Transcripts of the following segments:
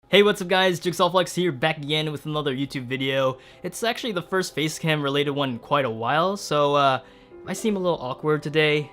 Hey, what's up guys, JigsawFlex here, back again with another YouTube video. It's actually the first facecam related one in quite a while, so I seem a little awkward today.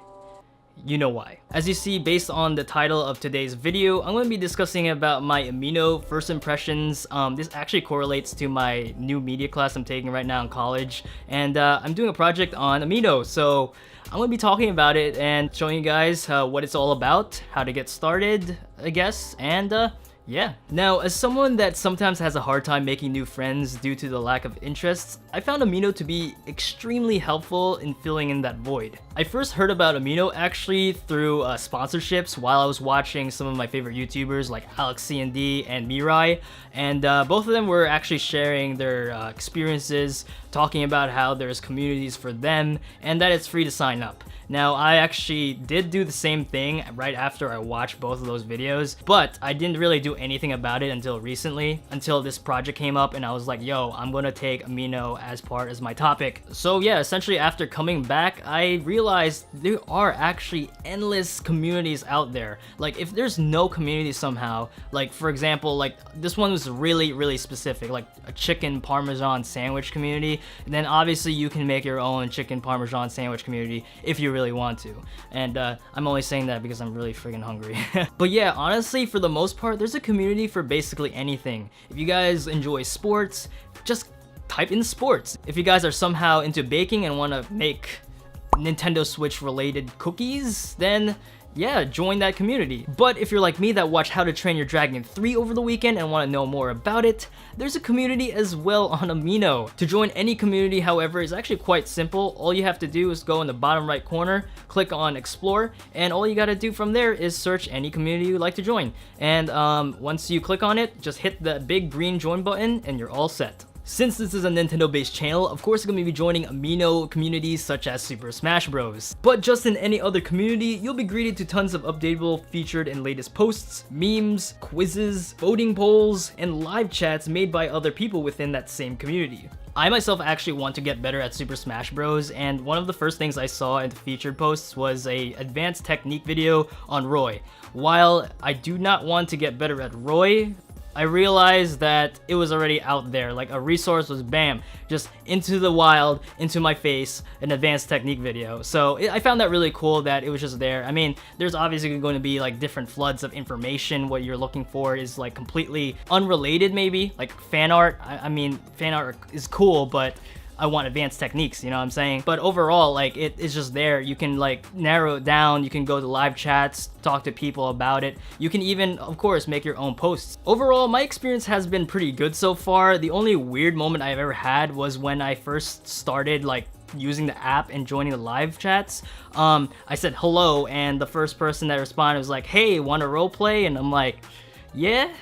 You know why. As you see, based on the title of today's video, I'm going to be discussing about my Amino First Impressions. This actually correlates to my new media class I'm taking right now in college, and I'm doing a project on Amino, so I'm going to be talking about it and showing you guys what it's all about, how to get started, I guess, and yeah. Now, as someone that sometimes has a hard time making new friends due to the lack of interests, I found Amino to be extremely helpful in filling in that void. I first heard about Amino actually through sponsorships while I was watching some of my favorite YouTubers like Alex C&D and Mirai, and both of them were actually sharing their experiences, talking about how there's communities for them and that it's free to sign up. Now, I actually did do the same thing right after I watched both of those videos, but I didn't really do anything about it until recently, until this project came up and I was like, yo, I'm gonna take Amino as part as my topic. So yeah, essentially after coming back, I realized there are actually endless communities out there. Like if there's no community somehow, like for example, like this one was really specific, like a chicken parmesan sandwich community, then obviously you can make your own chicken parmesan sandwich community if you really want to. And I'm only saying that because I'm really freaking hungry. But yeah, honestly, for the most part, there's a community for basically anything. If you guys enjoy sports, just type in sports. If you guys are somehow into baking and want to make Nintendo Switch related cookies, then yeah, join that community. But if you're like me that watched How to Train Your Dragon 3 over the weekend and want to know more about it, there's a community as well on Amino. To join any community, however, is actually quite simple. All you have to do is go in the bottom right corner, click on Explore, and all you gotta do from there is search any community you'd like to join. And once you click on it, just hit the big green join button and you're all set. Since this is a Nintendo-based channel, of course I'm going to be joining Amino communities such as Super Smash Bros. But just in any other community, you'll be greeted to tons of updatable, featured and latest posts, memes, quizzes, voting polls, and live chats made by other people within that same community. I myself actually want to get better at Super Smash Bros, and one of the first things I saw in the featured posts was a advanced technique video on Roy. While I do not want to get better at Roy, I realized that it was already out there. Like a resource was bam, just into the wild, into my face, an advanced technique video. So I found that really cool that it was just there. I mean, there's obviously going to be like different floods of information. What you're looking for is like completely unrelated maybe, like fan art. I mean, fan art is cool, but I want advanced techniques, you know what I'm saying? But overall, like it's just there. You can like narrow it down, you can go to live chats, talk to people about it. You can even, of course, make your own posts. Overall, my experience has been pretty good so far. The only weird moment I've ever had was when I first started like using the app and joining the live chats. I said hello, and the first person that responded was like, hey, want to roleplay? And I'm like, yeah,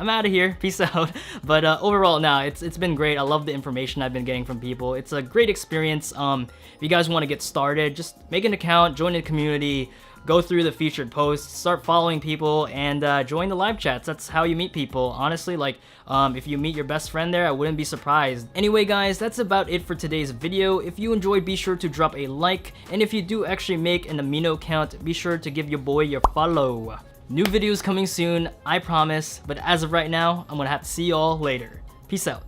I'm out of here, peace out. But overall, nah, it's been great. I love the information I've been getting from people. It's a great experience. If you guys want to get started, just make an account, join the community, go through the featured posts, start following people, and join the live chats. That's how you meet people. Honestly, like if you meet your best friend there, I wouldn't be surprised. Anyway guys, that's about it for today's video. If you enjoyed, be sure to drop a like, and if you do actually make an Amino account, be sure to give your boy your follow. New videos coming soon, I promise, but as of right now, I'm gonna have to see y'all later. Peace out.